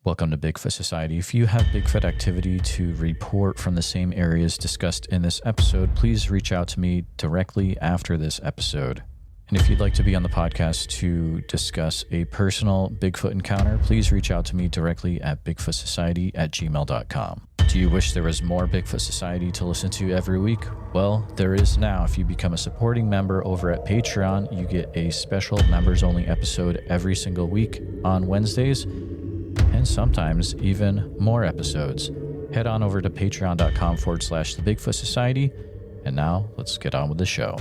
Welcome to Bigfoot Society. If you have Bigfoot activity to report from the same areas discussed in this episode, please reach out to me directly after this episode. And if you'd like to be on the podcast to discuss a personal Bigfoot encounter, please reach out to me directly at bigfootsociety@gmail.com. Do you wish there was more Bigfoot Society to listen to every week? Well, there is now. If you become a supporting member over at Patreon, you get a special members-only episode every single week on Wednesdays, and sometimes even more episodes. Head on over to patreon.com/the Bigfoot Society. And now let's get on with the show.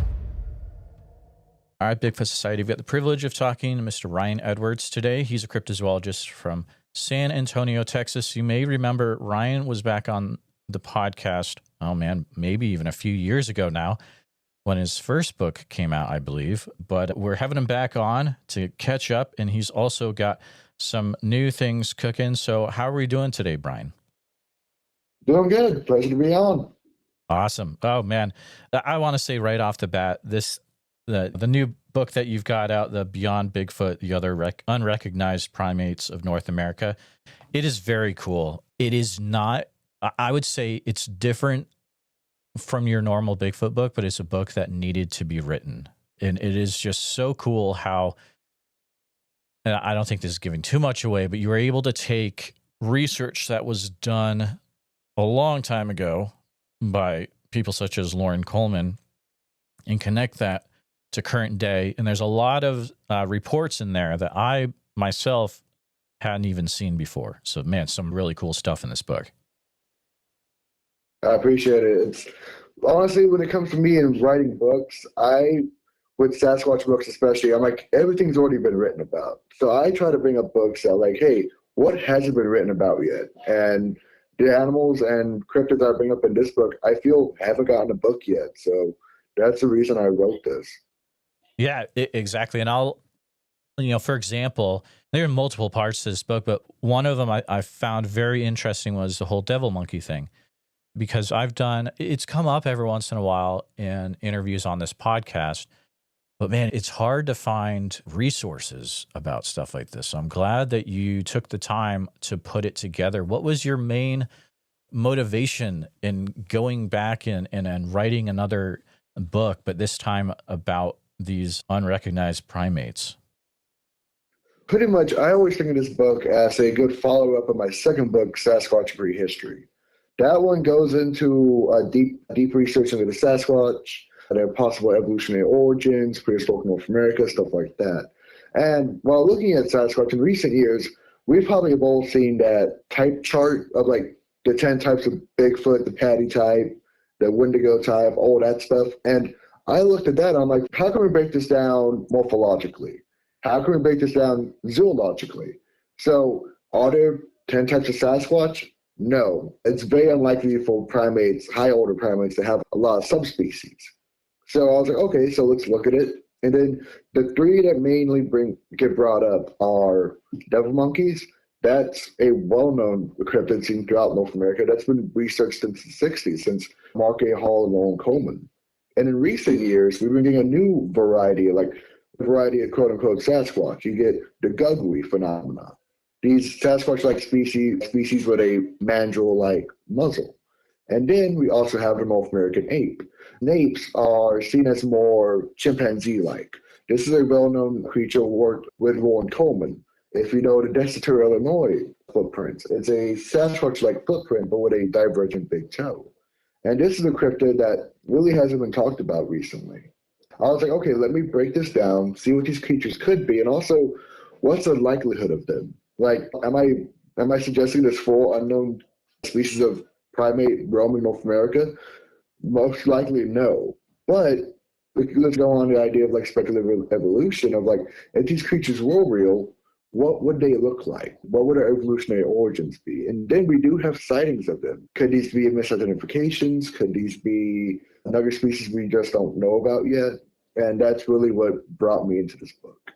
All right, Bigfoot Society, we've got the privilege of talking to Mr. Ryan Edwards today. He's a cryptozoologist from San Antonio, Texas. You may remember Ryan was back on the podcast, oh man, maybe even a few years ago now, when his first book came out, I believe. But we're having him back on to catch up, and he's also got some new things cooking. So how are we doing today, Brian? Doing good. Pleasure to be on. Awesome. Oh, man. I want to say right off the bat, the new book that you've got out, the Beyond Bigfoot, the other Unrecognized Primates of North America, it is very cool. It is not, I would say it's different from your normal Bigfoot book, but it's a book that needed to be written. And it is just so cool how, and I don't think this is giving too much away, but you were able to take research that was done a long time ago by people such as Lauren Coleman and connect that to current day. And there's a lot of reports in there that I myself hadn't even seen before. So, man, some really cool stuff in this book. I appreciate it. It's honestly, when it comes to me and writing books, with Sasquatch books especially, I'm like, everything's already been written about. So I try to bring up books that like, hey, what hasn't been written about yet? And the animals and cryptids that I bring up in this book, I feel haven't gotten a book yet. So that's the reason I wrote this. Yeah, exactly. And I'll, for example, there are multiple parts to this book, but one of them I found very interesting was the whole devil monkey thing. Because it's come up every once in a while in interviews on this podcast, but man, it's hard to find resources about stuff like this. So I'm glad that you took the time to put it together. What was your main motivation in going back and writing another book, but this time about these unrecognized primates? Pretty much, I always think of this book as a good follow-up of my second book, Sasquatch Prehistory. That one goes into a deep research into the Sasquatch, their possible evolutionary origins, prehistoric North America, stuff like that. And while looking at Sasquatch in recent years, we probably have all seen that type chart of like the 10 types of Bigfoot, the Patty type, the Wendigo type, all that stuff. And I looked at that and I'm like, how can we break this down morphologically? How can we break this down zoologically? So are there 10 types of Sasquatch? No. It's very unlikely for primates, high order primates, to have a lot of subspecies. So I was like, okay, so let's look at it. And then the three that mainly get brought up are devil monkeys. That's a well-known cryptid seen throughout North America. That's been researched since the 60s, since Mark A. Hall and Lauren Coleman. And in recent years, we've been getting a new variety, of quote-unquote Sasquatch. You get the gugwe phenomena. These Sasquatch-like species with a mandrill-like muzzle. And then we also have the North American ape. And apes are seen as more chimpanzee-like. This is a well-known creature worked with Lauren Coleman. If you know the Decatur, Illinois footprints, it's a Sasquatch-like footprint, but with a divergent big toe. And this is a cryptid that really hasn't been talked about recently. I was like, okay, let me break this down, see what these creatures could be, and also what's the likelihood of them? Like, am I suggesting there's 4 unknown species of primate roaming North America? Most likely, no. But let's go on the idea of like speculative evolution of like, if these creatures were real, what would they look like? What would their evolutionary origins be? And then we do have sightings of them. Could these be misidentifications? Could these be another species we just don't know about yet? And that's really what brought me into this book.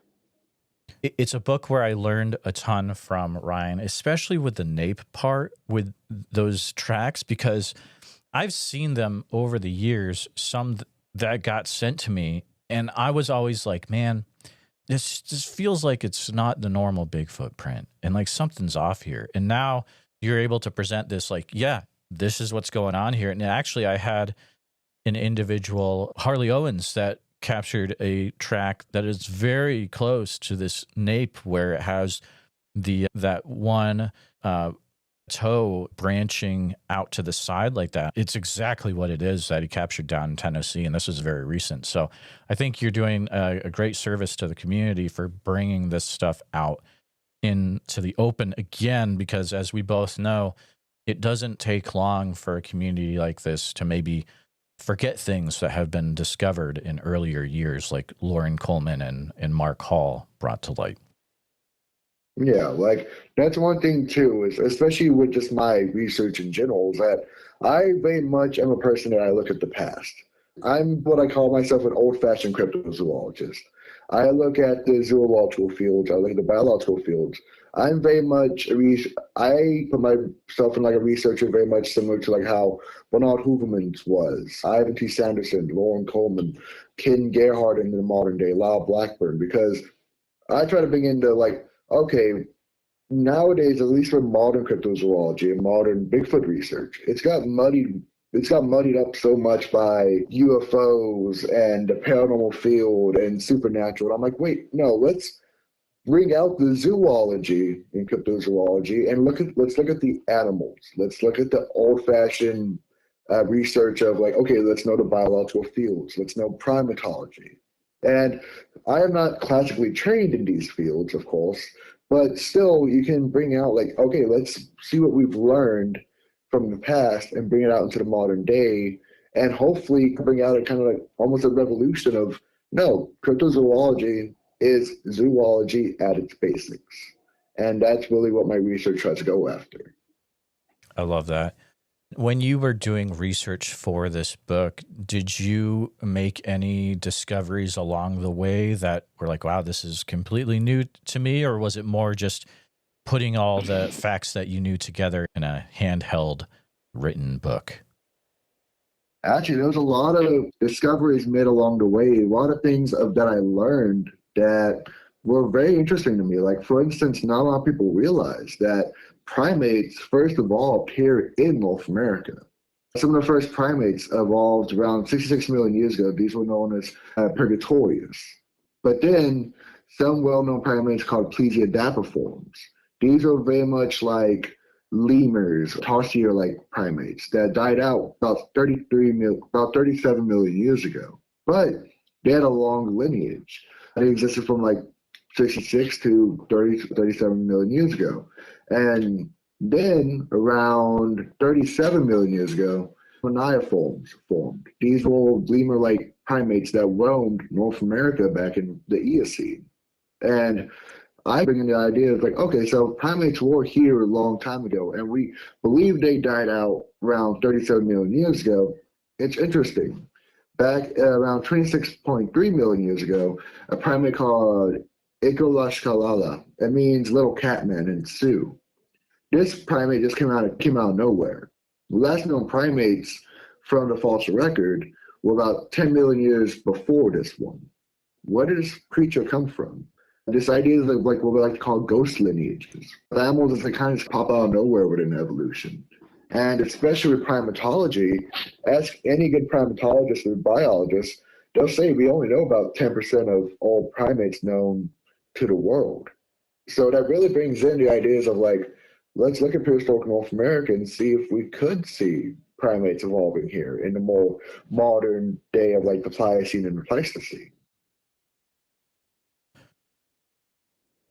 It's a book where I learned a ton from Ryan, especially with the nape part, with those tracks, because I've seen them over the years, some that got sent to me, and I was always like, man, this just feels like it's not the normal Bigfoot print, and like something's off here. And now you're able to present this like, yeah, this is what's going on here. And actually, I had an individual, Harley Owens, that captured a track that is very close to this nape, where it has that one toe branching out to the side like that. It's exactly what it is that he captured down in Tennessee, and this is very recent. So I think you're doing a great service to the community for bringing this stuff out into the open again, because as we both know, it doesn't take long for a community like this to maybe forget things that have been discovered in earlier years, like Lauren Coleman and Mark Hall brought to light. Yeah, like that's one thing too, is especially with just my research in general, is that I very much am a person that I look at the past. I'm what I call myself an old-fashioned cryptozoologist. I look at the zoological fields, I look at the biological fields. I'm very much I put myself in like a researcher very much similar to like how Bernard Hooverman's was, Ivan T. Sanderson, Lauren Coleman, Ken Gerhardt in the modern day, Lyle Blackburn, because I try to bring into like, okay, nowadays, at least with modern cryptozoology and modern Bigfoot research, it's got muddied up so much by UFOs and the paranormal field and supernatural. I'm like, wait, no, let's bring out the zoology in cryptozoology and let's look at the animals. Let's look at the old-fashioned research of like, okay, let's know the biological fields. Let's know primatology. And I am not classically trained in these fields, of course, but still you can bring out like, okay, let's see what we've learned from the past and bring it out into the modern day, and hopefully bring out a kind of like almost a revolution of, no, cryptozoology is zoology at its basics. And that's really what my research tries to go after. I love that. When you were doing research for this book, did you make any discoveries along the way that were like, wow, this is completely new to me? Or was it more just putting all the facts that you knew together in a handheld written book? Actually, there was a lot of discoveries made along the way, a lot of things that I learned that were very interesting to me. Like, for instance, not a lot of people realize that primates first evolved here in North America. Some of the first primates evolved around 66 million years ago. These were known as purgatorius. But then some well-known primates called plesiadapiforms. These are very much like lemurs, tarsier-like primates that died out about 37 million years ago. But they had a long lineage. They existed from like 66 to 37 million years ago. And then around 37 million years ago, coniiforms formed. These were lemur-like primates that roamed North America back in the Eocene. And I bring in the idea of like, okay, so primates were here a long time ago, and we believe they died out around 37 million years ago. It's interesting. Back around 26.3 million years ago, a primate called Ikolashkalala. It means little catman in Sioux. This primate just came out of nowhere. The last known primates from the fossil record were about 10 million years before this one. Where did this creature come from? This idea is like what we like to call ghost lineages. The animals that kind of just pop out of nowhere within evolution. And especially with primatology, ask any good primatologist or biologist, they'll say we only know about 10% of all primates known to the world. So that really brings in the ideas of like, let's look at prehistoric North America and see if we could see primates evolving here in the more modern day of like the Pliocene and the Pleistocene.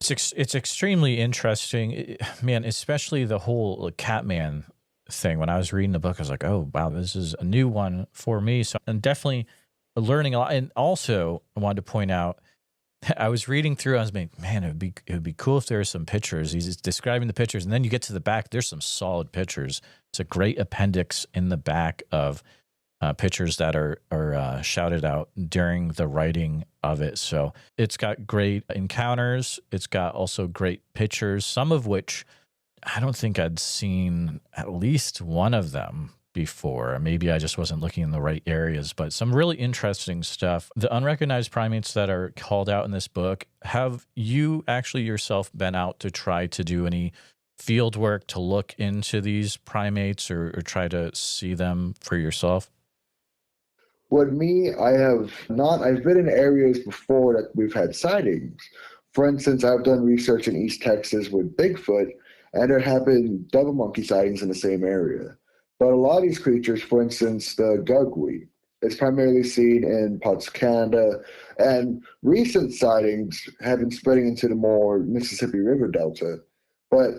It's extremely interesting, man, especially the whole Catman thing. When I was reading the book, I was like, oh, wow, this is a new one for me. So I'm definitely learning a lot. And also, I wanted to point out, I was reading through, I was like, man, it would be cool if there were some pictures. He's describing the pictures, and then you get to the back, there's some solid pictures. It's a great appendix in the back of pictures that are shouted out during the writing of it. So it's got great encounters. It's got also great pictures, some of which I don't think I'd seen at least one of them before. Maybe I just wasn't looking in the right areas, but some really interesting stuff. The unrecognized primates that are called out in this book, have you actually yourself been out to try to do any field work to look into these primates or try to see them for yourself? With me, I have not. I've been in areas before that we've had sightings. For instance, I've done research in East Texas with Bigfoot, and there have been double monkey sightings in the same area. But a lot of these creatures, for instance, the gugwe, is primarily seen in parts of Canada, and recent sightings have been spreading into the more Mississippi River Delta. But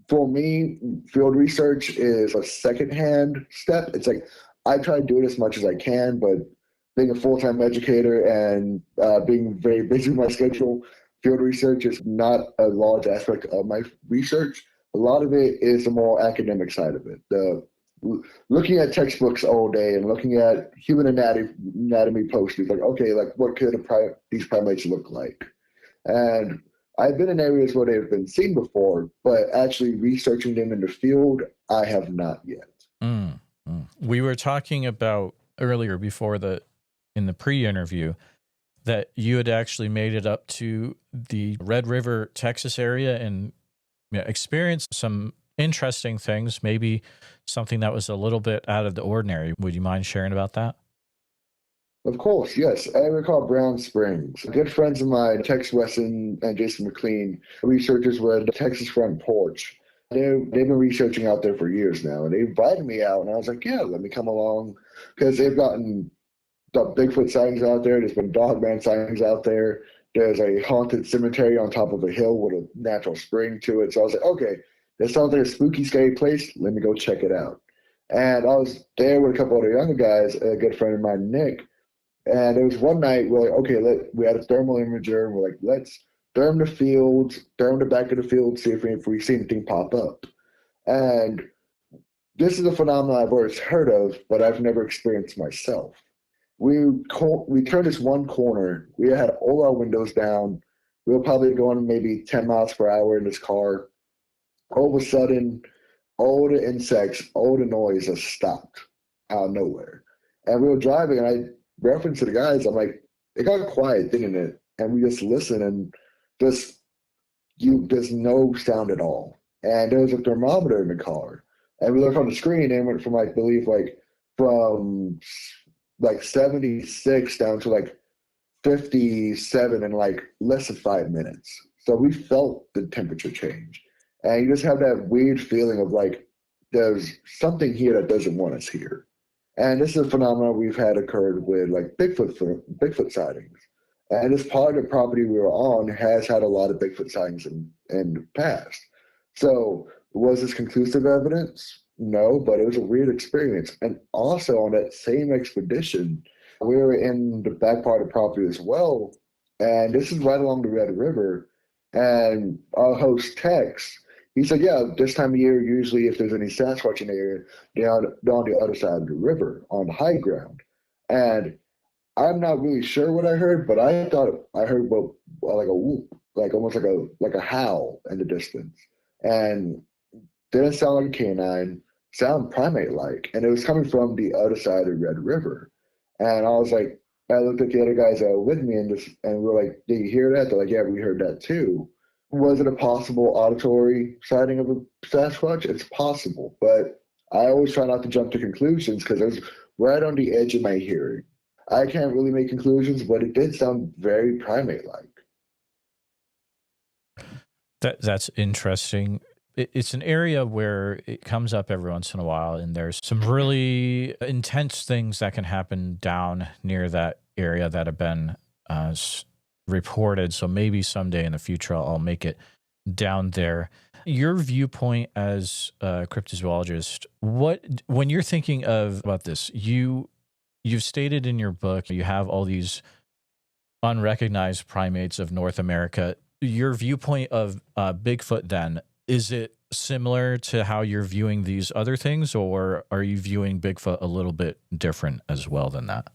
for me, field research is a secondhand step. It's like I try to do it as much as I can, but being a full-time educator and being very busy with my schedule, field research is not a large aspect of my research. A lot of it is the more academic side of it. The looking at textbooks all day and looking at human anatomy posters, like, okay, like what could these primates look like? And I've been in areas where they've been seen before, but actually researching them in the field, I have not yet. We were talking about earlier in the pre-interview that you had actually made it up to the Red River, Texas area and experienced some interesting things, maybe something that was a little bit out of the ordinary. Would you mind sharing about that? Of course, yes. I recall Brown Springs. Good friends of mine, Tex Wesson and Jason McLean, researchers with the Texas Front Porch. They've been researching out there for years now, and they invited me out, and I was like, yeah, let me come along, because they've gotten the Bigfoot sightings out there. There's been dogman sightings out there. There's a haunted cemetery on top of a hill with a natural spring to it. So I was like, okay, that sounds like a spooky, scary place. Let me go check it out. And I was there with a couple other younger guys, a good friend of mine, Nick. And it was one night we're like, okay, we had a thermal imager, and we're like, let's therm the fields, therm the back of the field, see if we see anything pop up. And this is a phenomenon I've always heard of, but I've never experienced myself. We turned this one corner. We had all our windows down. We were probably going maybe 10 miles per hour in this car. All of a sudden, all the insects, all the noise just stopped out of nowhere. And we were driving, and I referenced to the guys, I'm like, it got quiet, didn't it? And we just listened, and there's no sound at all. And there was a thermometer in the car. And we looked on the screen, and it went from, I believe, from 76 down to 57 in less than 5 minutes. So we felt the temperature change. And you just have that weird feeling of there's something here that doesn't want us here. And this is a phenomenon we've had occurred with Bigfoot sightings. And this part of the property we were on has had a lot of Bigfoot sightings in the past. So was this conclusive evidence? No, but it was a weird experience. And also on that same expedition, we were in the back part of the property as well. And this is right along the Red River. And our host Tex, he said, yeah, this time of year, usually if there's any Sasquatch in the area, they're on the other side of the river, on the high ground. And I'm not really sure what I heard, but I thought I heard like a whoop, almost like a howl in the distance. And didn't sound like a canine, sound primate-like. And it was coming from the other side of the Red River. And I was like, I looked at the other guys that were with me and we're like, did you hear that? They're like, yeah, we heard that too. Was it a possible auditory sighting of a Sasquatch? It's possible, but I always try not to jump to conclusions because it was right on the edge of my hearing. I can't really make conclusions, but it did sound very primate-like. That's interesting. It's an area where it comes up every once in a while, and there's some really intense things that can happen down near that area that have been reported. So maybe someday in the future I'll make it down there. Your viewpoint as a cryptozoologist, when you're thinking about this, you've stated in your book you have all these unrecognized primates of North America. Your viewpoint of Bigfoot, then, is it similar to how you're viewing these other things, or are you viewing Bigfoot a little bit different as well than that?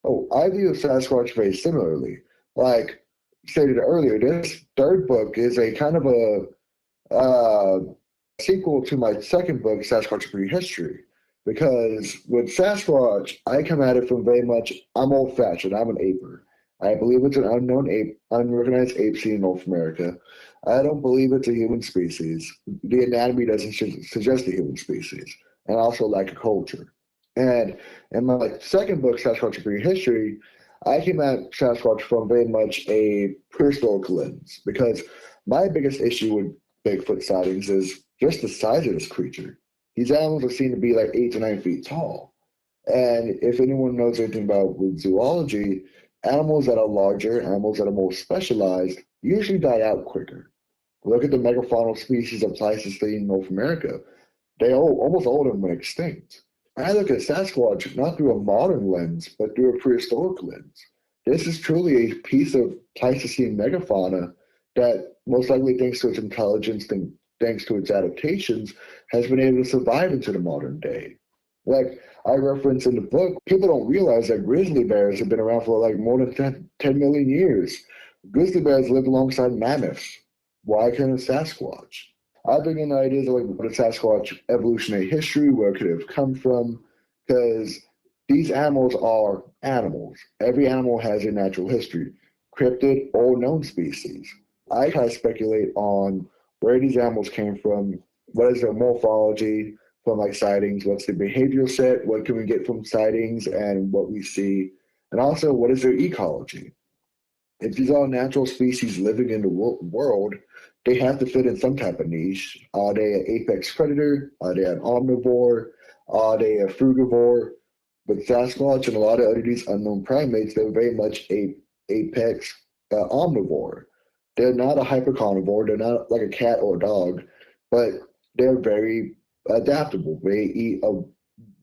Oh, I view Sasquatch very similarly. Like stated earlier, this third book is a kind of sequel to my second book, Sasquatch Prehistory. Because with Sasquatch, I come at it from very much, I'm old fashioned, I'm an aper. I believe it's an unknown ape, unrecognized ape seen in North America. I don't believe it's a human species. The anatomy doesn't suggest a human species, and also lack of culture. And in my second book, Sasquatch Prehistory, I came at Sasquatch from very much a prehistoric lens because my biggest issue with Bigfoot sightings is just the size of this creature. These animals are seen to be like 8 to 9 feet tall. And if anyone knows anything about with zoology, animals that are larger, animals that are more specialized, usually die out quicker. Look at the megafaunal species of Pleistocene in North America. Almost all of them went extinct. I look at Sasquatch not through a modern lens, but through a prehistoric lens. This is truly a piece of Pleistocene megafauna that, most likely thanks to its intelligence and thanks to its adaptations, has been able to survive into the modern day. Like I reference in the book, people don't realize that grizzly bears have been around for like more than 10 million years. Grizzly bears lived alongside mammoths. Why couldn't a Sasquatch? I bring in ideas of like what a Sasquatch evolutionary history, where it could have come from, because these animals are animals. Every animal has a natural history, cryptid or known species. I try to speculate on where these animals came from, what is their morphology from like sightings, what's the behavioral set, what can we get from sightings and what we see, and also what is their ecology. If these are natural species living in the world, they have to fit in some type of niche. Are they an apex predator? Are they an omnivore? Are they a frugivore? With Sasquatch and a lot of other these unknown primates, they're very much a apex omnivore. They're not a hypercarnivore. They're not like a cat or a dog, but they're very adaptable. They eat a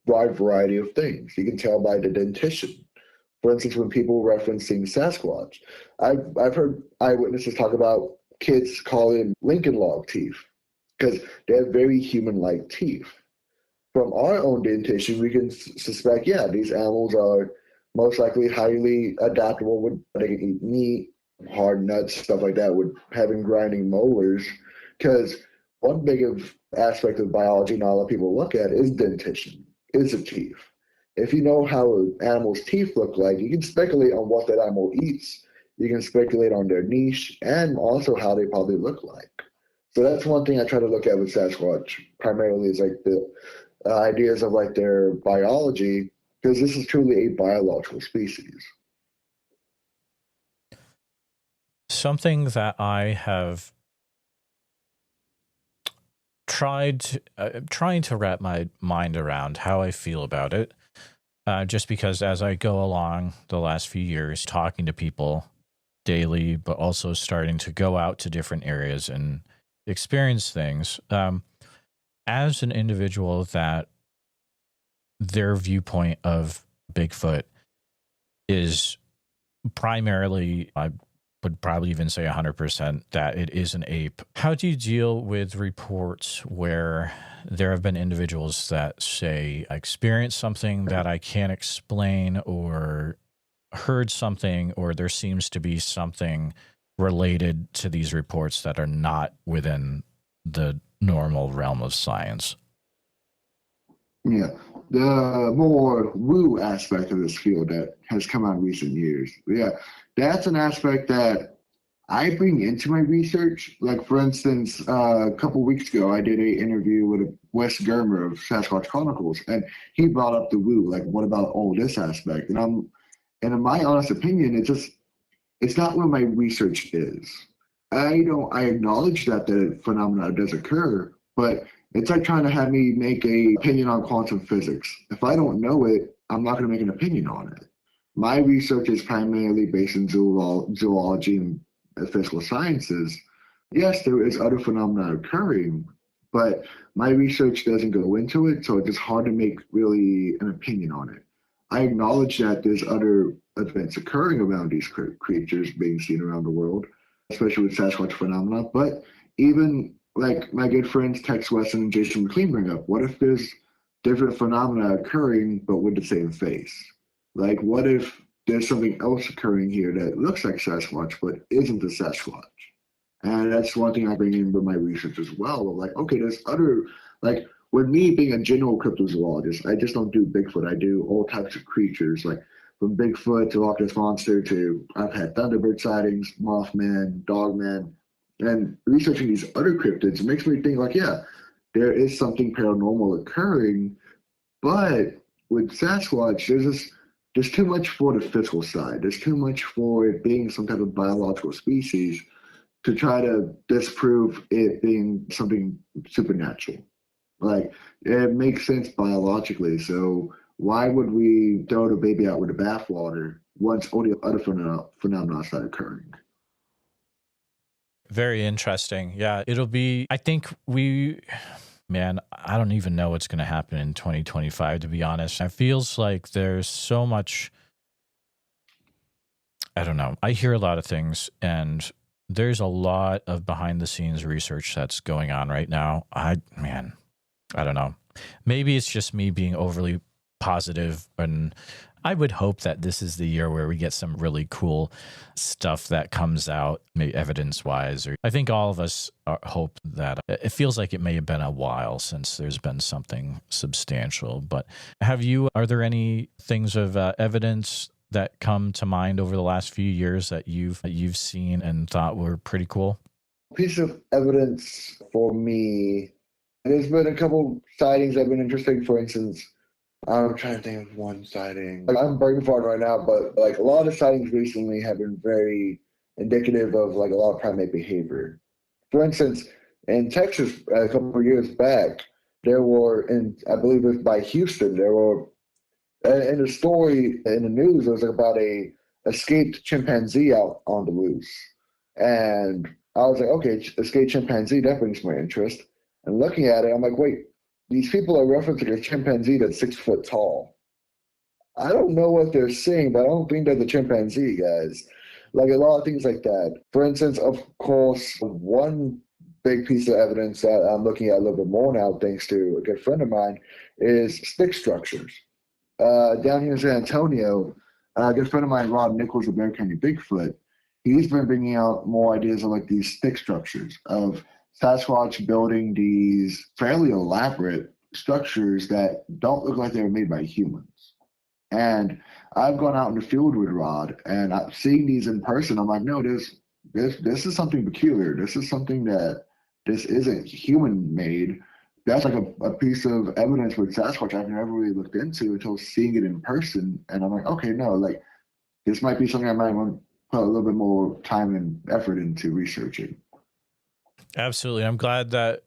wide variety of things. You can tell by the dentition. For instance, when people referencing Sasquatch, I've heard eyewitnesses talk about kids calling Lincoln log teeth because they have very human-like teeth. From our own dentition, we can suspect, yeah, these animals are most likely highly adaptable. They can eat meat, hard nuts, stuff like that, with having grinding molars. Because one big aspect of biology not a lot of people look at is dentition, is the teeth. If you know how an animal's teeth look like, you can speculate on what that animal eats. You can speculate on their niche and also how they probably look like. So that's one thing I try to look at with Sasquatch, primarily is like the ideas of like their biology, because this is truly a biological species. Something that I have trying to wrap my mind around how I feel about it, just because as I go along the last few years, talking to people daily, but also starting to go out to different areas and experience things, as an individual that their viewpoint of Bigfoot is primarily, I would probably even say 100% that it is an ape. How do you deal with reports where there have been individuals that say, I experienced something that I can't explain, or heard something, or there seems to be something related to these reports that are not within the normal realm of science? Yeah, the more woo aspect of this field that has come out in recent years. Yeah, that's an aspect that I bring into my research. Like, for instance, a couple weeks ago, I did an interview with Wes Germer of Sasquatch Chronicles, and he brought up the woo. Like, what about all this aspect? And in my honest opinion, it's not where my research is. I acknowledge that the phenomena does occur, but it's like trying to have me make a opinion on quantum physics. If I don't know it, I'm not going to make an opinion on it. My research is primarily based in zoology and physical sciences. Yes, there is other phenomena occurring, but my research doesn't go into it, so it's just hard to make really an opinion on it. I acknowledge that there's other events occurring around these creatures being seen around the world, especially with Sasquatch phenomena, but even like my good friends Tex Weston and Jason McLean bring up, what if there's different phenomena occurring but with the same face? Like, what if there's something else occurring here that looks like Sasquatch but isn't the Sasquatch? And that's one thing I bring in with my research as well. Like, okay, there's other, like, with me being a general cryptozoologist, I just don't do Bigfoot. I do all types of creatures, like from Bigfoot to Loch Ness Monster to I've had Thunderbird sightings, Mothman, Dogman, and researching these other cryptids makes me think like, yeah, there is something paranormal occurring, but with Sasquatch, there's too much for the physical side. There's too much for it being some type of biological species to try to disprove it being something supernatural. Like, it makes sense biologically. So why would we throw the baby out with the bathwater once all the other phenomena start occurring? Very interesting. Yeah, it'll be, I think man, I don't even know what's going to happen in 2025, to be honest. It feels like there's so much, I don't know. I hear a lot of things, and there's a lot of behind the scenes research that's going on right now. I don't know. Maybe it's just me being overly positive, and I would hope that this is the year where we get some really cool stuff that comes out, maybe evidence wise. Or I think all of us hope that. It feels like it may have been a while since there's been something substantial. But are there any things of evidence that come to mind over the last few years that you've seen and thought were pretty cool? Piece of evidence for me, there's been a couple sightings that have been interesting. For instance, I'm trying to think of one sighting. Like, I'm brain fart right now, but like a lot of sightings recently have been very indicative of like a lot of primate behavior. For instance, in Texas a couple of years back, there were, and I believe it was by Houston, there were in the story in the news, it was about a escaped chimpanzee out on the loose. And I was like, okay, escaped chimpanzee, that brings my interest. And looking at it, I'm like, wait, these people are referencing a chimpanzee that's 6 foot tall. I don't know what they're saying, but I don't think they're the chimpanzee, guys. Like a lot of things like that. For instance, of course, one big piece of evidence that I'm looking at a little bit more now, thanks to a good friend of mine, is stick structures. Down here in San Antonio, a good friend of mine, Rod Nichols of Bear Canyon Bigfoot, he's been bringing out more ideas of like these stick structures of Sasquatch building these fairly elaborate structures that don't look like they were made by humans. And I've gone out in the field with Rod, and I'm seeing these in person. I'm like, no, this is something peculiar. This is something that this isn't human made. That's like a piece of evidence with Sasquatch I've never really looked into until seeing it in person. And I'm like, okay, no, like this might be something I might want to put a little bit more time and effort into researching. Absolutely. I'm glad that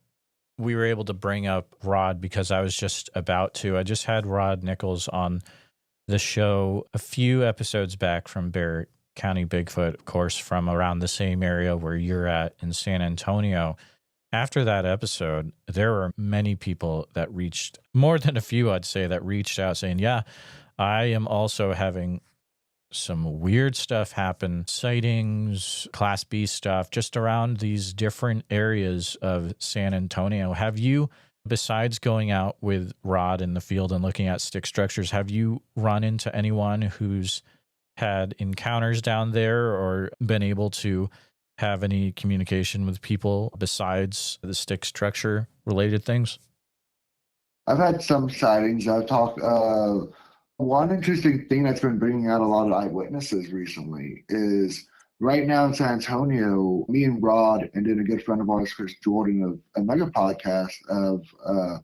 we were able to bring up Rod, because I was just about to. I just had Rod Nichols on the show a few episodes back from Bear County Bigfoot, of course, from around the same area where you're at in San Antonio. After that episode, there were many people that reached, more than a few, I'd say, that reached out saying, yeah, I am also having some weird stuff happen, sightings, Class B stuff, just around these different areas of San Antonio. Have you, besides going out with Rod in the field and looking at stick structures, have you run into anyone who's had encounters down there or been able to have any communication with people besides the stick structure related things? I've had some sightings. I've talked. One interesting thing that's been bringing out a lot of eyewitnesses recently is right now in San Antonio, me and Rod, and then a good friend of ours, Chris Jordan, of a mega podcast of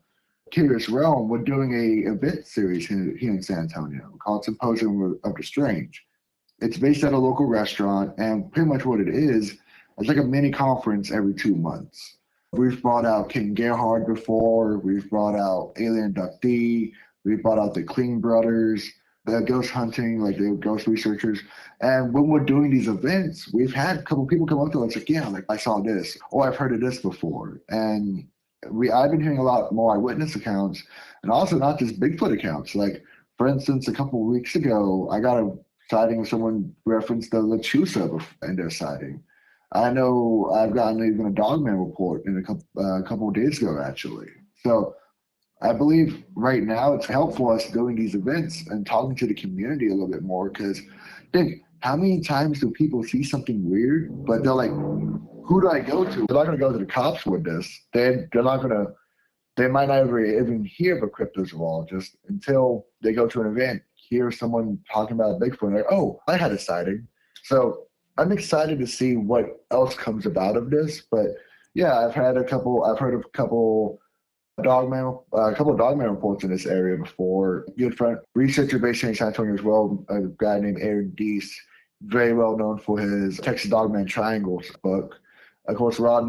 Curious Realm, we're doing a event series here in San Antonio called Symposium of the Strange. It's based at a local restaurant, and pretty much what it is, it's like a mini conference every 2 months. We've brought out King Gerhard before. We've brought out Alien Abductee. We've brought out the Kling brothers, the ghost hunting, like the ghost researchers. And when we're doing these events, we've had a couple people come up to us like, yeah, like I saw this, or I've heard of this before. And I've been hearing a lot more eyewitness accounts, and also not just Bigfoot accounts. Like, for instance, a couple of weeks ago, I got a sighting of someone referenced the Lechusa in their sighting. I know I've gotten even a dogman report in a couple of days ago, actually. So I believe right now it's helpful us doing these events and talking to the community a little bit more, because I think how many times do people see something weird, but they're like, who do I go to? They're not going to go to the cops with this. They're not going to, they might not ever even hear of a cryptozoologist until they go to an event, hear someone talking about a Bigfoot, and they're like, oh, I had a sighting. So I'm excited to see what else comes about of this. But yeah, I've heard of a couple dogman reports in this area before. Good friend, researcher based here in San Antonio as well, a guy named Aaron Deese, very well known for his Texas Dogman Triangles book. Of course, Rod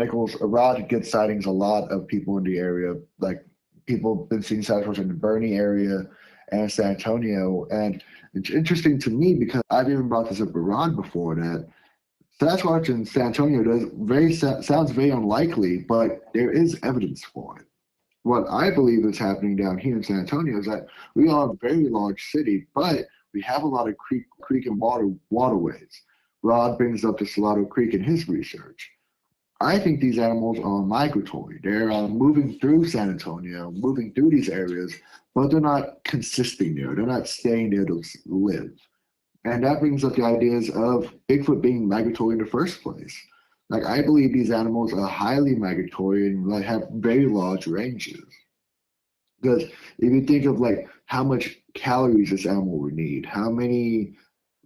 gets sightings a lot of people in the area. Like people have been seeing Sasquatch in the Bernie area and San Antonio. And it's interesting to me because I've even brought this up with Rod before that Sasquatch in San Antonio sounds very unlikely, but there is evidence for it. What I believe is happening down here in San Antonio is that we are a very large city, but we have a lot of creek and waterways. Rod brings up the Salado Creek in his research. I think these animals are migratory. They're moving through San Antonio, moving through these areas, but they're not consisting there. They're not staying there to live. And that brings up the ideas of Bigfoot being migratory in the first place. Like, I believe these animals are highly migratory and like have very large ranges. Because if you think of like how much calories this animal would need, how many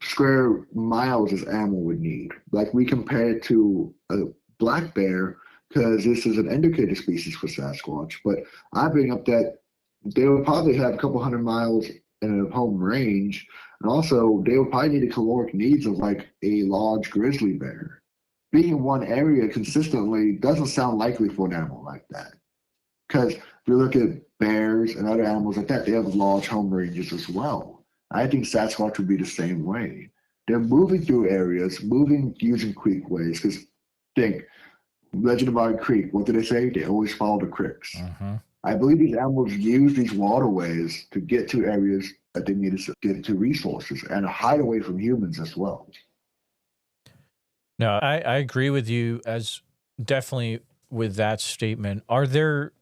square miles this animal would need, like we compare it to a black bear, because this is an indicator species for Sasquatch, but I bring up that they would probably have a couple hundred miles in a home range, and also they would probably need the caloric needs of like a large grizzly bear. Being in one area consistently doesn't sound likely for an animal like that. Because if you look at bears and other animals like that, they have large home ranges as well. I think Sasquatch would be the same way. They're moving through areas, moving using creekways, because think, Legend of Iron Creek, what do they say? They always follow the creeks. Mm-hmm. I believe these animals use these waterways to get to areas that they need to get to resources and hide away from humans as well. No, I agree with you as definitely with that statement. Are there,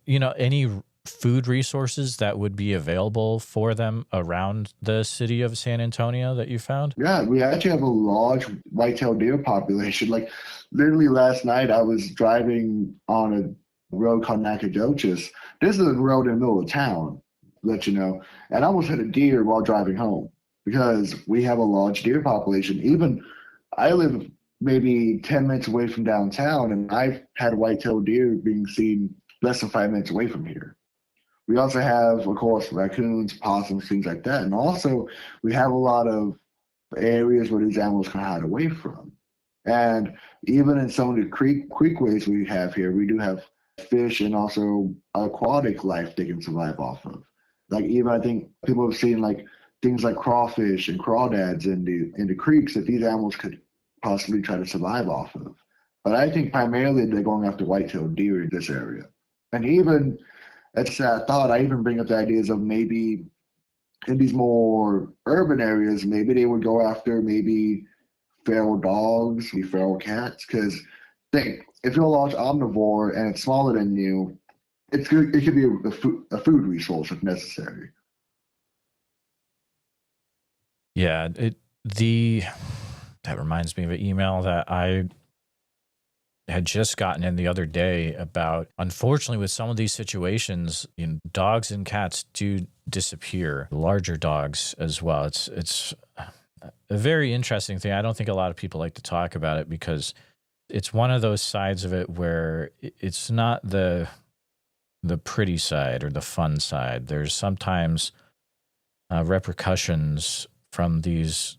any food resources that would be available for them around the city of San Antonio that you found? Yeah, we actually have a large white-tailed deer population. Like literally last night, I was driving on a road called Nacogdoches. This is a road in the middle of town, let you know, and I almost hit a deer while driving home because we have a large deer population. Even I live maybe 10 minutes away from downtown, and I've had white-tailed deer being seen less than 5 minutes away from here. We also have, of course, raccoons, possums, things like that. And also, we have a lot of areas where these animals can hide away from. And even in some of the creekways we have here, we do have fish and also aquatic life they can survive off of. Like even I think people have seen like things like crawfish and crawdads in the creeks that these animals could possibly try to survive off of. But I think primarily they're going after white-tailed deer in this area. And even that's a sad thought. I even bring up the ideas of maybe in these more urban areas, maybe they would go after maybe feral dogs, maybe feral cats. Because think, if you're a large omnivore and it's smaller than you, it could be a food resource if necessary. Yeah, that reminds me of an email that I had just gotten in the other day about, unfortunately, with some of these situations, dogs and cats do disappear, larger dogs as well. It's a very interesting thing. I don't think a lot of people like to talk about it because it's one of those sides of it where it's not the pretty side or the fun side. There's sometimes repercussions from these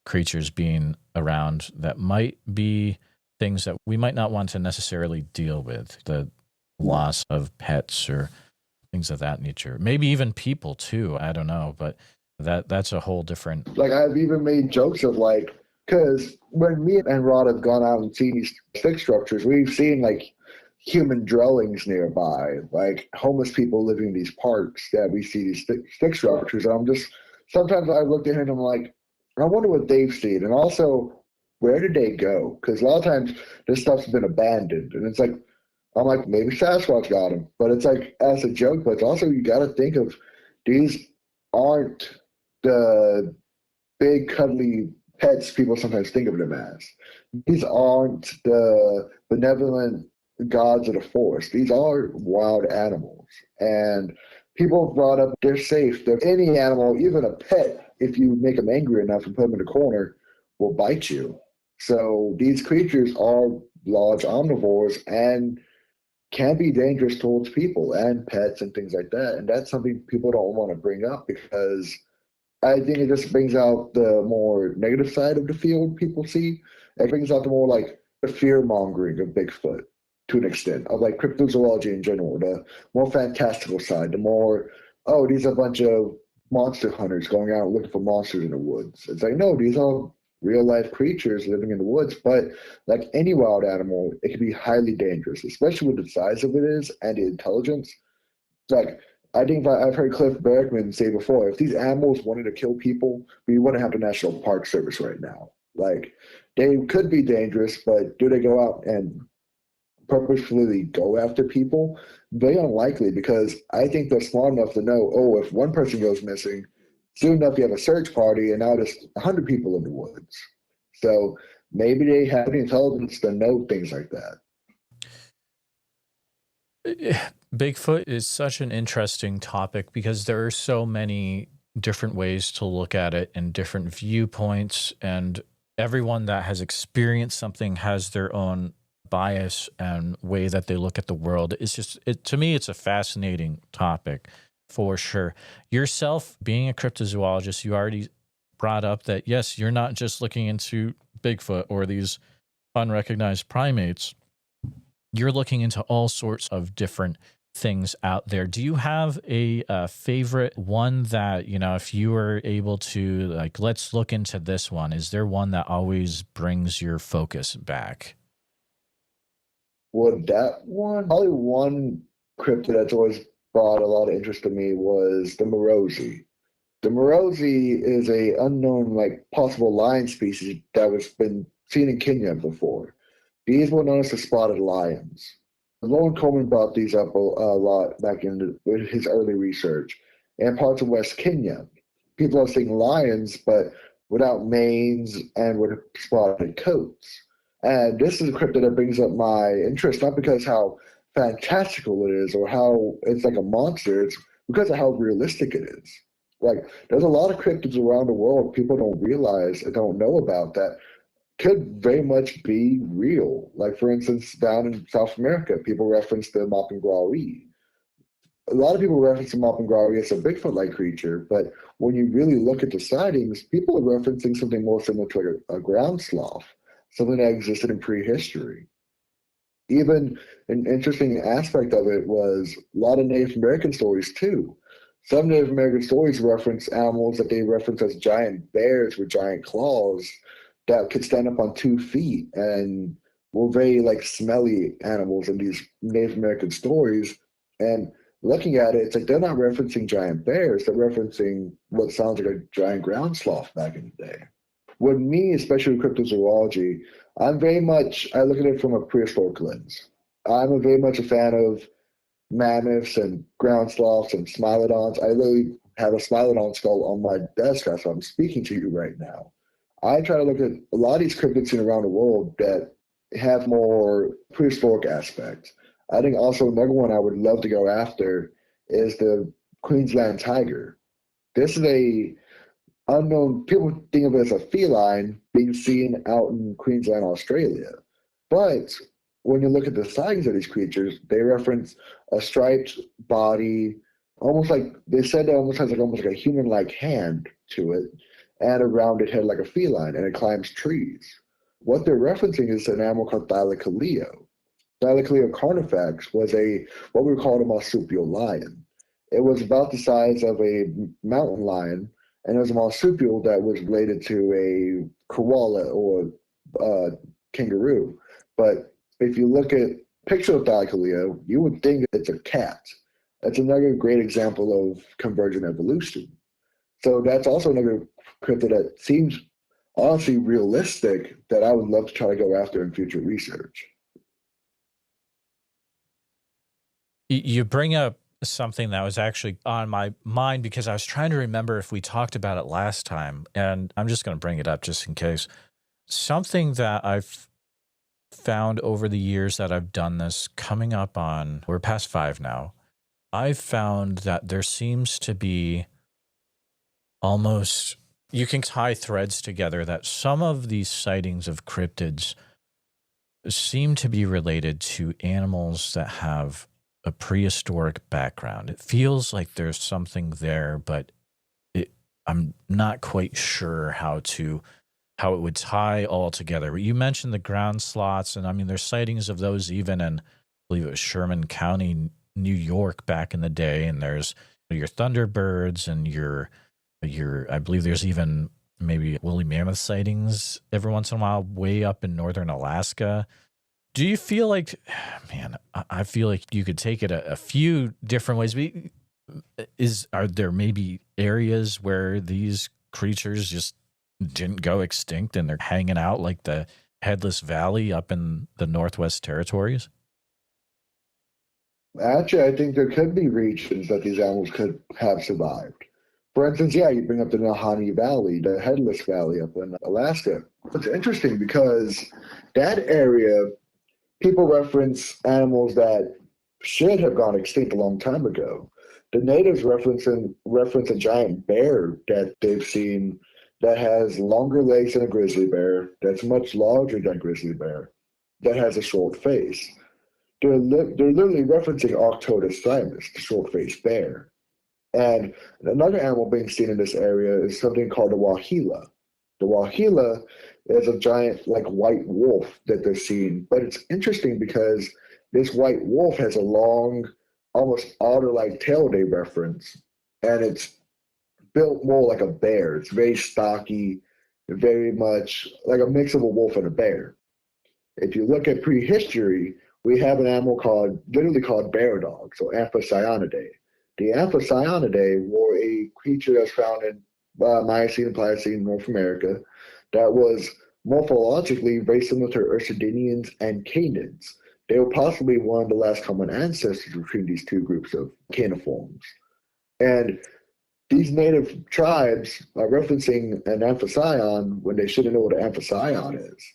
creatures being around that might be things that we might not want to necessarily deal with, the loss of pets or things of that nature. Maybe even people too. I don't know, but that's a whole different. Like I've even made jokes of like, because when me and Rod have gone out and seen these stick structures, we've seen like human dwellings nearby, like homeless people living in these parks that we see these stick structures. And sometimes I looked at him and I'm like, I wonder what they've seen. And also, where did they go? Because a lot of times this stuff's been abandoned. And it's like, I'm like, maybe Sasquatch got them. But it's like, as a joke, but it's also, you got to think of these aren't the big, cuddly pets people sometimes think of them as. These aren't the benevolent gods of the forest. These are wild animals. And people have brought up they're safe. That any animal, even a pet, if you make them angry enough and put them in a corner, will bite you. So these creatures are large omnivores and can be dangerous towards people and pets and things like that. And that's something people don't want to bring up because I think it just brings out the more negative side of the field people see. It brings out the more like the fear mongering of Bigfoot to an extent, of like cryptozoology in general, the more fantastical side, the more, oh, these are a bunch of monster hunters going out looking for monsters in the woods. It's like, no, these are real life creatures living in the woods, but like any wild animal, it can be highly dangerous, especially with the size of it is and the intelligence. Like, I think I've heard Cliff Bergman say before, if these animals wanted to kill people, we wouldn't have the National Park Service right now. Like, they could be dangerous, but do they go out and purposefully go after people? Very unlikely, because I think they're smart enough to know, oh, if one person goes missing, soon enough you have a search party, and now there's 100 people in the woods. So maybe they have the intelligence to know things like that. Bigfoot is such an interesting topic because there are so many different ways to look at it and different viewpoints, and everyone that has experienced something has their own bias and way that they look at the world. It's just to me it's a fascinating topic for sure. Yourself being a cryptozoologist, you already brought up that yes, you're not just looking into Bigfoot or these unrecognized primates. You're looking into all sorts of different things out there. Do you have a favorite one that, you know, if you were able to, like, let's look into this one, is there one that always brings your focus back? Well, that one, probably one cryptid that's always brought a lot of interest to me was the Morosi. The Morosi is a unknown, like, possible lion species that was been seen in Kenya before. These were known as the spotted lions. Lauren Coleman brought these up a lot back in his early research. In parts of West Kenya, people are seeing lions, but without manes and with spotted coats. And this is a cryptid that brings up my interest, not because how fantastical it is or how it's like a monster, it's because of how realistic it is. Like, there's a lot of cryptids around the world people don't realize and don't know about that could very much be real. Like, for instance, down in South America, people reference the Mapinguari. A lot of people reference the Mapinguari as a Bigfoot-like creature, but when you really look at the sightings, people are referencing something more similar to a ground sloth, something that existed in prehistory. Even an interesting aspect of it was a lot of Native American stories, too. Some Native American stories reference animals that they reference as giant bears with giant claws that could stand up on 2 feet and were very like smelly animals in these Native American stories. And looking at it, it's like they're not referencing giant bears, they're referencing what sounds like a giant ground sloth back in the day. With me, especially with cryptozoology, I look at it from a prehistoric lens. I'm very much a fan of mammoths and ground sloths and smilodons. I literally have a smilodon skull on my desk as I'm speaking to you right now. I try to look at a lot of these cryptids seen around the world that have more prehistoric aspects. I think also another one I would love to go after is the Queensland tiger. This is a unknown, people think of it as a feline being seen out in Queensland, Australia. But when you look at the sightings of these creatures, they reference a striped body, almost like they said that almost has like almost like a human-like hand to it, and a rounded head like a feline, and it climbs trees. What they're referencing is an animal called Thylacoleo. Thylacoleo carnifex was what we would call a marsupial lion. It was about the size of a mountain lion, and it was a marsupial that was related to a koala or kangaroo. But if you look at picture of Thylacoleo, you would think it's a cat. That's another great example of convergent evolution. So that's also another cryptid that seems honestly realistic that I would love to try to go after in future research. You bring up something that was actually on my mind because I was trying to remember if we talked about it last time, and I'm just going to bring it up just in case. Something that I've found over the years that I've done this, coming up on, we're past 5 now, I've found that there seems to be almost, you can tie threads together that some of these sightings of cryptids seem to be related to animals that have a prehistoric background. It feels like there's something there, but I'm not quite sure how it would tie all together. You mentioned the ground sloths, and I mean, there's sightings of those even in, I believe it was Sherman County, New York back in the day. And there's your thunderbirds and your, I believe there's even maybe woolly mammoth sightings every once in a while way up in northern Alaska. Do you feel like, man, I feel like you could take it a few different ways. Are there maybe areas where these creatures just didn't go extinct and they're hanging out like the Headless Valley up in the Northwest Territories? Actually, I think there could be regions that these animals could have survived. For instance, yeah, you bring up the Nahanni Valley, the Headless Valley up in Alaska. It's interesting because that area, people reference animals that should have gone extinct a long time ago. The natives reference a giant bear that they've seen that has longer legs than a grizzly bear, that's much larger than a grizzly bear, that has a short face. They're literally referencing Arctodus thymus, the short-faced bear. And another animal being seen in this area is something called the wahila. The wahila is a giant, like, white wolf that they're seeing. But it's interesting because this white wolf has a long, almost otter-like tail they reference, and it's built more like a bear. It's very stocky, very much like a mix of a wolf and a bear. If you look at prehistory, we have an animal literally called bear dogs, or Amphicyonidae. The Amphicyonidae were a creature that's found in Miocene and Pliocene North America that was morphologically very similar to Ursidinians and canids. They were possibly one of the last common ancestors between these two groups of caniforms. And these native tribes are referencing an amphicyon when they shouldn't know what an amphicyon is.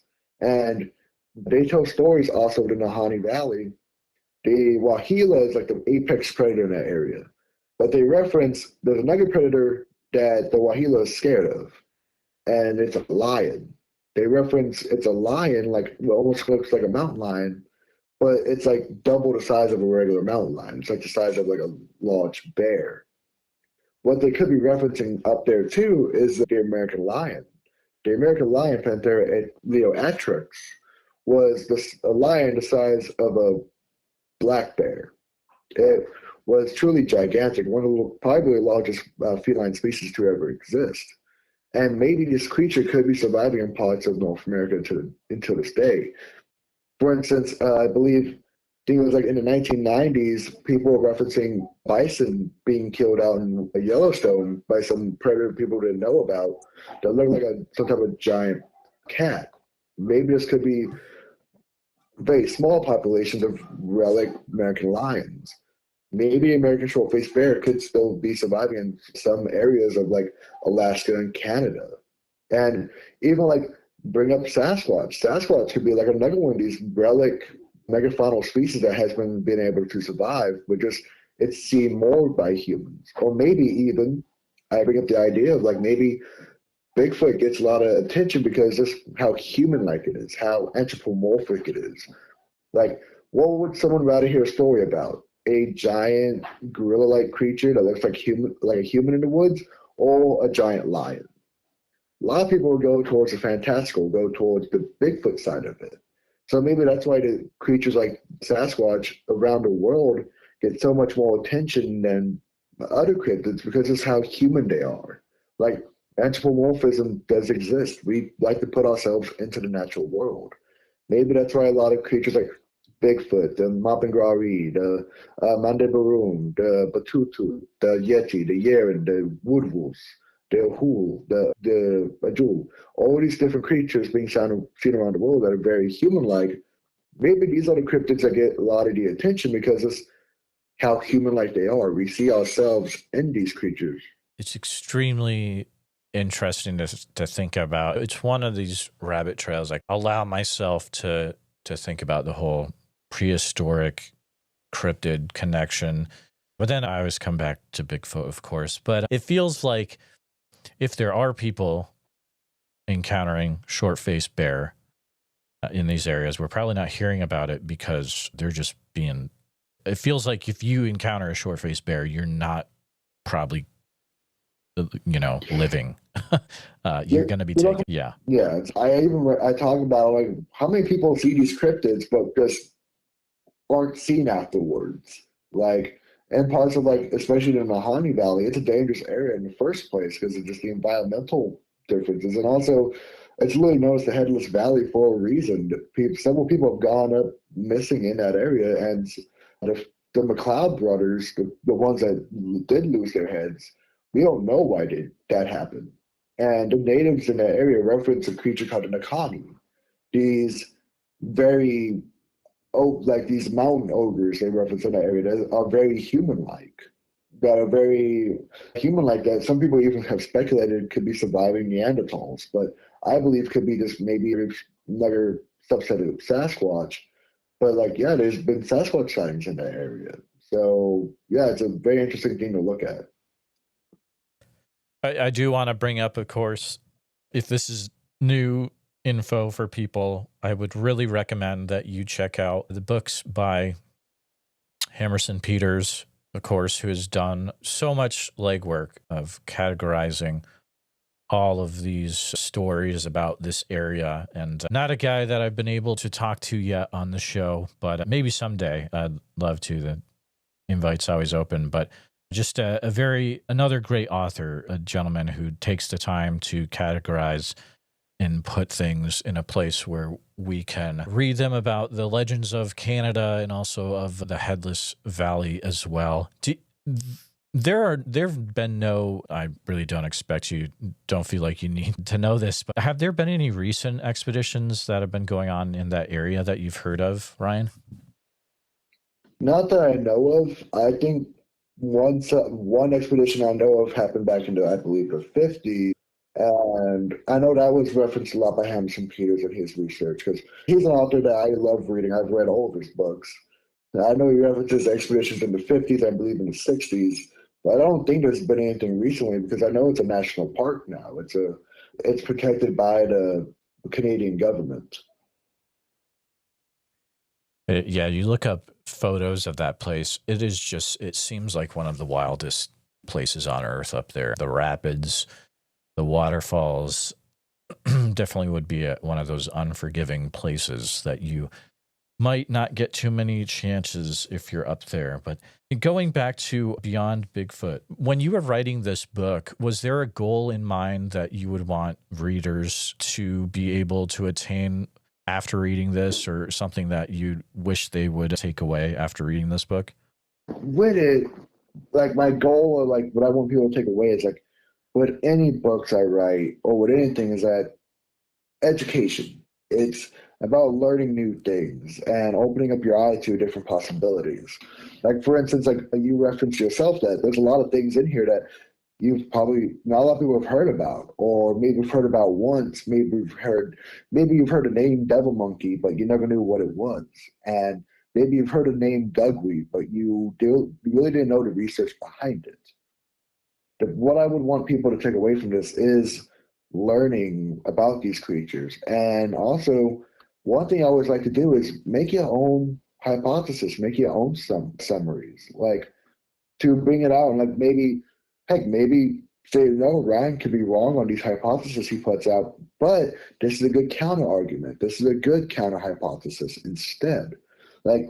And they tell stories also in the Nahanni Valley. The wahila is like the apex predator in that area. But they reference there's another predator that the wahila is scared of, and it's a lion. They reference it's a lion, like it almost looks like a mountain lion, but it's like double the size of a regular mountain lion. It's like the size of like a large bear. What they could be referencing up there too is the American lion. The American lion, Panthera leoatrix, was a lion the size of a black bear. It was truly gigantic, one of probably the largest feline species to ever exist. And maybe this creature could be surviving in parts of North America until this day. For instance, I think it was like in the 1990s, people were referencing bison being killed out in Yellowstone by some predator people didn't know about that looked like some type of giant cat. Maybe this could be very small populations of relic American lions. Maybe American short-faced bear could still be surviving in some areas of like Alaska and Canada. And even like bring up Sasquatch. Sasquatch could be like another one of these relic megafaunal species that has been able to survive, but just it's seen more by humans. Or maybe even I bring up the idea of like maybe Bigfoot gets a lot of attention because just how human-like it is, how anthropomorphic it is. Like, what would someone rather hear a story about? A giant gorilla-like creature that looks like a human in the woods, or a giant lion? A lot of people will go towards the fantastical, go towards the Bigfoot side of it. So maybe that's why the creatures like Sasquatch around the world get so much more attention than other cryptids because it's how human they are. Like, anthropomorphism does exist. We like to put ourselves into the natural world. Maybe that's why a lot of creatures like Bigfoot, the Mapinguari, the Mandebarum, the Batutu, the Yeti, the Yeren, the Woodwolves, the Hul, the Bajul, all these different creatures being seen around the world that are very human-like. Maybe these are the cryptids that get a lot of the attention because how human-like they are. We see ourselves in these creatures. It's extremely interesting to think about. It's one of these rabbit trails. Like, allow myself to think about the whole prehistoric cryptid connection. But then I always come back to Bigfoot, of course. But it feels like if there are people encountering short-faced bear in these areas, we're probably not hearing about it because they're just being... It feels like if you encounter a short-faced bear, you're not probably, living. You're going to be taken. Yeah. Yeah. I talk about, like, how many people see these cryptids but just aren't seen afterwards. Like, in parts of, like, especially in the Mahoney Valley, it's a dangerous area in the first place because of just the environmental differences. And also, it's really known as the Headless Valley for a reason. Several people have gone up missing in that area, and the McLeod brothers, the ones that did lose their heads, we don't know why that happened. And the natives in that area reference a creature called the Nakani. These very like these mountain ogres they reference in that area that are very human-like, that are very human-like, that some people even have speculated could be surviving Neanderthals, but I believe could be just maybe another subset of Sasquatch. But, like, yeah, there's been Sasquatch sightings in that area. So, yeah, it's a very interesting thing to look at. I do want to bring up, of course, if this is new info for people, I would really recommend that you check out the books by Hammerson Peters, of course, who has done so much legwork of categorizing all of these stories about this area. And not a guy that I've been able to talk to yet on the show, but maybe someday I'd love to. The invite's always open. But just another great author, a gentleman who takes the time to categorize and put things in a place where we can read them about the legends of Canada and also of the Headless Valley as well. There've been no, I really don't expect you, don't feel like you need to know this, but have there been any recent expeditions that have been going on in that area that you've heard of, Ryan? Not that I know of. I think one expedition I know of happened back into, I believe, the 50s. And I know that was referenced a lot by Hamilton Peters in his research because he's an author that I love reading. I've read all of his books. I know he references expeditions in the 50s, I believe in the 60s, but I don't think there's been anything recently because I know it's a national park now. It's protected by the Canadian government. Yeah, you look up photos of that place. It seems like one of the wildest places on earth up there. The rapids, the waterfalls, definitely would be one of those unforgiving places that you might not get too many chances if you're up there. But going back to Beyond Bigfoot, when you were writing this book, was there a goal in mind that you would want readers to be able to attain after reading this, or something that you wish they would take away after reading this book? With it, like, my goal, or like what I want people to take away is, like, with any books I write or with anything, is that education. It's about learning new things and opening up your eye to different possibilities. Like, for instance, like you referenced yourself, that there's a lot of things in here that you've probably not a lot of people have heard about, or maybe you've heard about once. Maybe you've heard the name devil monkey, but you never knew what it was. And maybe you've heard the name gugwe, but you really didn't know the research behind it. What I would want people to take away from this is learning about these creatures. And also, one thing I always like to do is make your own hypothesis, make your own summaries, like, to bring it out and, like, maybe say, no, Ryan could be wrong on these hypotheses he puts out, but this is a good counter argument. This is a good counter hypothesis instead. Like,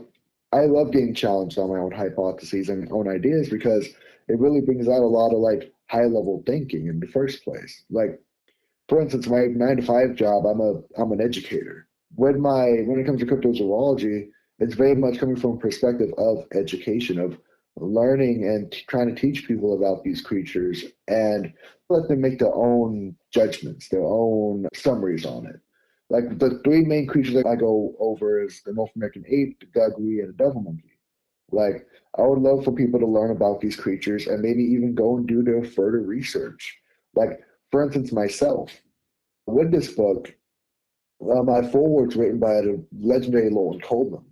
I love getting challenged on my own hypotheses and own ideas because it really brings out a lot of, like, high level thinking in the first place. Like, for instance, my 9-to-5 job, I'm an educator. When it comes to cryptozoology, it's very much coming from a perspective of education, of learning and trying to teach people about these creatures and let them make their own judgments, their own summaries on it. Like, the three main creatures that I go over is the North American ape, the gugwe, and the devil monkey. Like, I would love for people to learn about these creatures and maybe even go and do their further research. Like, for instance, myself, with this book, my foreword's written by the legendary Lauren Coleman.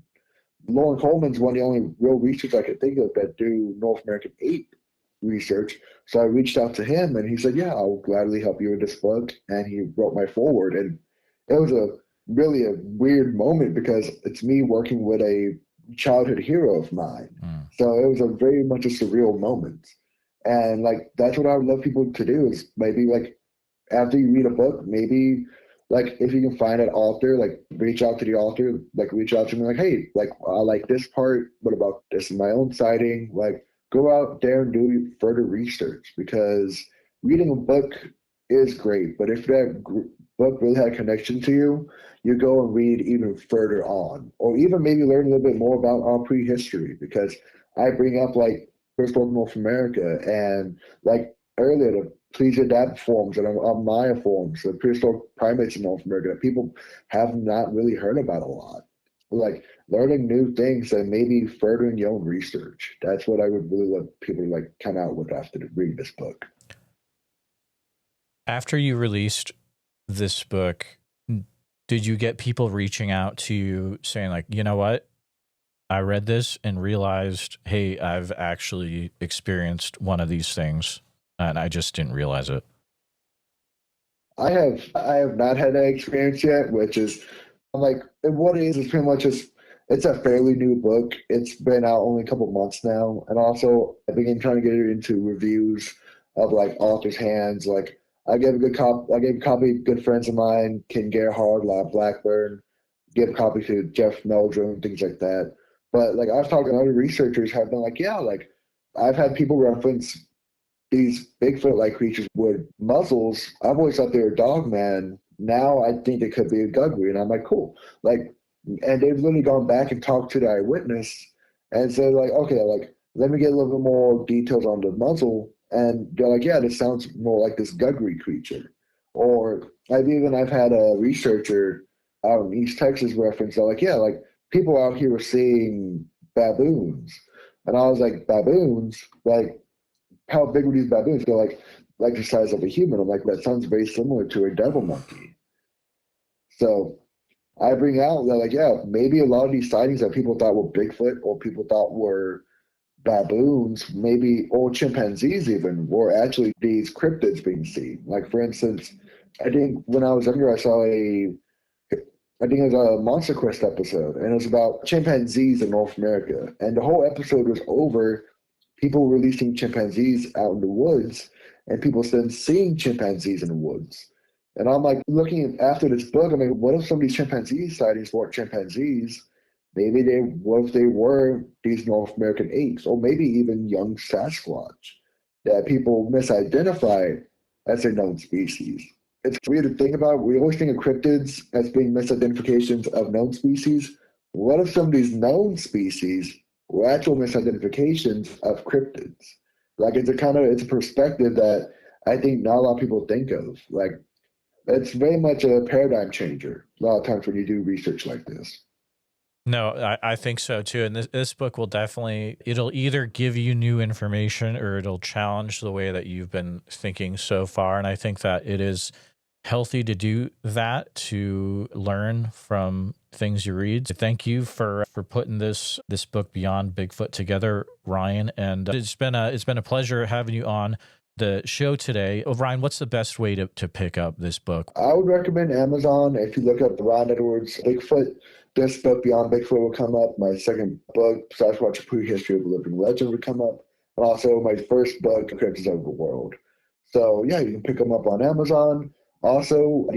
Lauren Coleman's one of the only real researchers I could think of that do North American ape research. So I reached out to him and he said, yeah, I'll gladly help you with this book. And he wrote my foreword. And it was really a weird moment because it's me working with a childhood hero of mine. So it was a very much a surreal moment. And like, that's what I would love people to do is maybe like after you read a book, maybe like if you can find an author, like reach out to the author, like reach out to me like, hey, like I like this part. What about this in my own sighting? Like go out there and do further research because reading a book is great. But if that book really had a connection to you, you go and read even further on, or even maybe learn a little bit more about our prehistory because I bring up like prehistoric North America and like earlier the Plesiadapt forms and Maya forms, the prehistoric primates in North America that people have not really heard about a lot. Like learning new things and maybe furthering your own research. That's what I would really love people to like come out with after reading this book. After you released this book, did you get people reaching out to you saying like, you know what? I read this and realized, hey, I've actually experienced one of these things and I just didn't realize it. I have not had that experience yet, which is I'm like what it is pretty much just it's a fairly new book. It's been out only a couple months now. And also I began trying to get it into reviews of like authors' hands. Like I gave a copy to good friends of mine, Ken Gerhard, Lab Blackburn, give a copy to Jeff Meldrum, things like that. But like I've talked to other researchers have been like, yeah, like I've had people reference these Bigfoot-like creatures with muzzles. I've always thought they were dogman. Now I think it could be a gugwe, and I'm like, cool. Like, and they've literally gone back and talked to the eyewitness and said, like, okay, like, let me get a little bit more details on the muzzle. And they're like, yeah, this sounds more like this gugwe creature. Or I've had a researcher out in East Texas reference. They're like, yeah, like people out here were seeing baboons, and I was like, baboons, like how big were these baboons? They're like the size of a human. I'm like, that sounds very similar to a devil monkey. So I bring out that like, yeah, maybe a lot of these sightings that people thought were Bigfoot or people thought were baboons, maybe or chimpanzees even, were actually these cryptids being seen. Like for instance, I think when I was younger, I think it was a Monster Quest episode, and it was about chimpanzees in North America. And the whole episode was over people releasing chimpanzees out in the woods and people then seeing chimpanzees in the woods. And I'm like looking after this book, I mean, what if some of these chimpanzee sightings weren't chimpanzees? Maybe what if they were these North American apes, or maybe even young Sasquatch that people misidentify as a known species. It's weird to think about. We always think of cryptids as being misidentifications of known species. What if some of these known species were actual misidentifications of cryptids? Like it's a perspective that I think not a lot of people think of. Like it's very much a paradigm changer a lot of times when you do research like this. No, I think so too. And this book will definitely, it'll either give you new information or it'll challenge the way that you've been thinking so far. And I think that it is healthy to do that, to learn from things you read. So thank you for putting this book Beyond Bigfoot together, Ryan. And it's been a pleasure having you on the show today. Oh, Ryan, what's the best way to pick up this book? I would recommend Amazon. If you look up Ron Edwards' Bigfoot, this book Beyond Bigfoot will come up. My second book, Sasquatch: A Prehistory of the Living Legend, would come up. And also my first book, Cryptids of the World. So yeah, you can pick them up on Amazon. Also,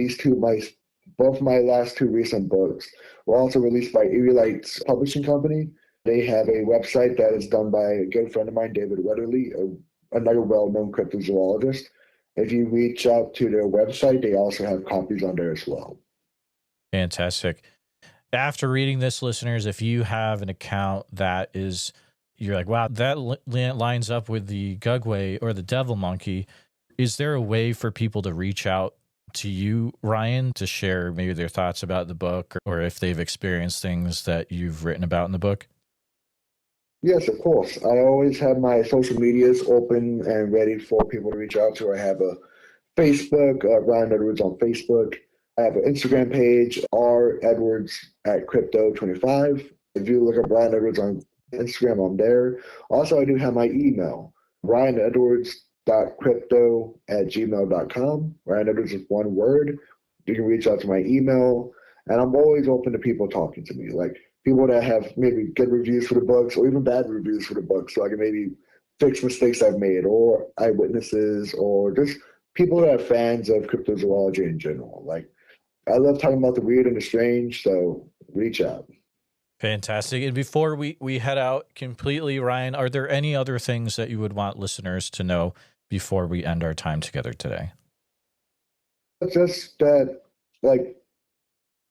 both my last two recent books were also released by Erie Lights Publishing Company. They have a website that is done by a good friend of mine, David Wetterly, another well-known cryptozoologist. If you reach out to their website, they also have copies on there as well. Fantastic. After reading this, listeners, if you have an account that is, you're like, wow, that lines up with the gugwe or the devil monkey, is there a way for people to reach out to you, Ryan, to share maybe their thoughts about the book or if they've experienced things that you've written about in the book? Yes, of course. I always have my social medias open and ready for people to reach out to. I have a Facebook, Ryan Edwards on Facebook. I have an Instagram page, R Edwards at Crypto25. If you look up Ryan Edwards on Instagram, I'm there. Also, I do have my email, ryanedwards.crypto@gmail.com. Ryan Edwards is one word. You can reach out to my email, and I'm always open to people talking to me, like people that have maybe good reviews for the books or even bad reviews for the books, so I can maybe fix mistakes I've made, or eyewitnesses, or just people that are fans of cryptozoology in general. Like, I love talking about the weird and the strange, so reach out. Fantastic. And before we head out completely, Ryan, are there any other things that you would want listeners to know before we end our time together today? It's just that, like,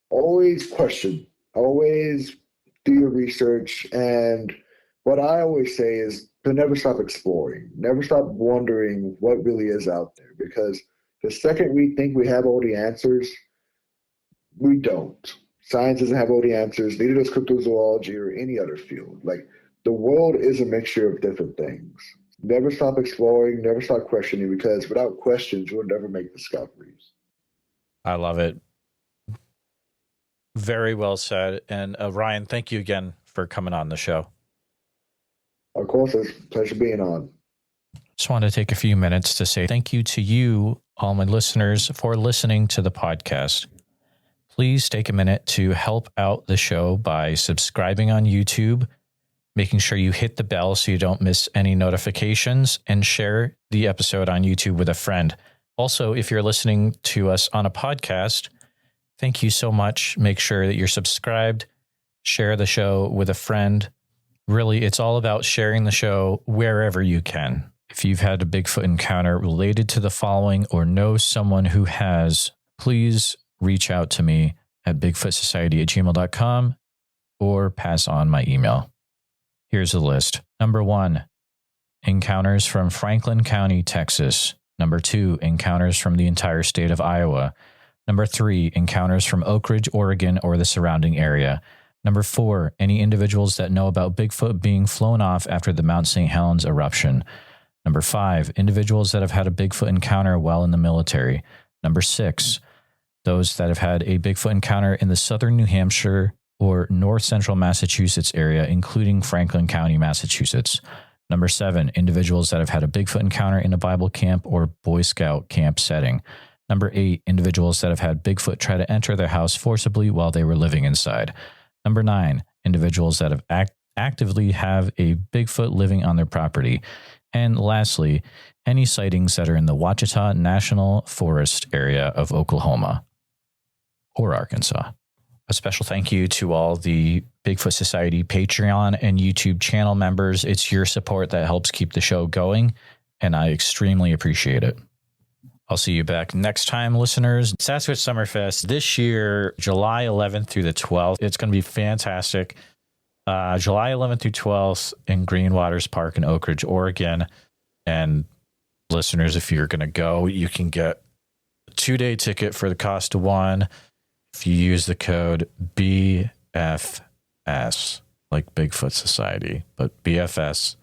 always question, always do your research. And what I always say is to never stop exploring, never stop wondering what really is out there. Because the second we think we have all the answers, we don't. Science doesn't have all the answers, neither does cryptozoology or any other field. Like, the world is a mixture of different things. Never stop exploring, never stop questioning, because without questions, you'll never make discoveries. I love it. Very well said. And Ryan, thank you again for coming on the show. Of course, it's a pleasure being on. Just want to take a few minutes to say thank you to you, all my listeners, for listening to the podcast. Please take a minute to help out the show by subscribing on YouTube, making sure you hit the bell so you don't miss any notifications, and share the episode on YouTube with a friend. Also, if you're listening to us on a podcast, thank you so much. Make sure that you're subscribed, share the show with a friend. Really, it's all about sharing the show wherever you can. If you've had a Bigfoot encounter related to the following or know someone who has, please reach out to me at bigfootsociety@gmail.com or pass on my email. Here's a list. Number 1, encounters from Franklin County, Texas. Number 2, encounters from the entire state of Iowa. Number 3, encounters from Oak Ridge, Oregon, or the surrounding area. Number 4, any individuals that know about Bigfoot being flown off after the Mount St. Helens eruption. Number 5, individuals that have had a Bigfoot encounter while in the military. Number 6, those that have had a Bigfoot encounter in the southern New Hampshire or north central Massachusetts area, including Franklin County, Massachusetts. Number 7, individuals that have had a Bigfoot encounter in a Bible camp or Boy Scout camp setting. Number 8, individuals that have had Bigfoot try to enter their house forcibly while they were living inside. Number 9, individuals that have actively have a Bigfoot living on their property. And lastly, any sightings that are in the Ouachita National Forest area of Oklahoma or Arkansas. A special thank you to all the Bigfoot Society Patreon and YouTube channel members. It's your support that helps keep the show going, and I extremely appreciate it. I'll see you back next time, listeners. Sasquatch Summerfest this year, July 11th through the 12th. It's going to be fantastic. July 11th through 12th in Green Waters Park in Oak Ridge, Oregon. And listeners, if you're going to go, you can get a 2-day ticket for the cost of one. If you use the code BFS, like Bigfoot Society, but BFS,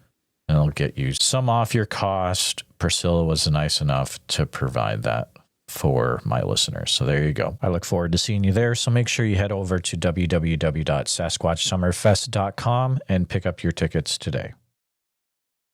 and it'll get you some off your cost. Priscilla was nice enough to provide that for my listeners. So there you go. I look forward to seeing you there. So make sure you head over to www.sasquatchsummerfest.com and pick up your tickets today.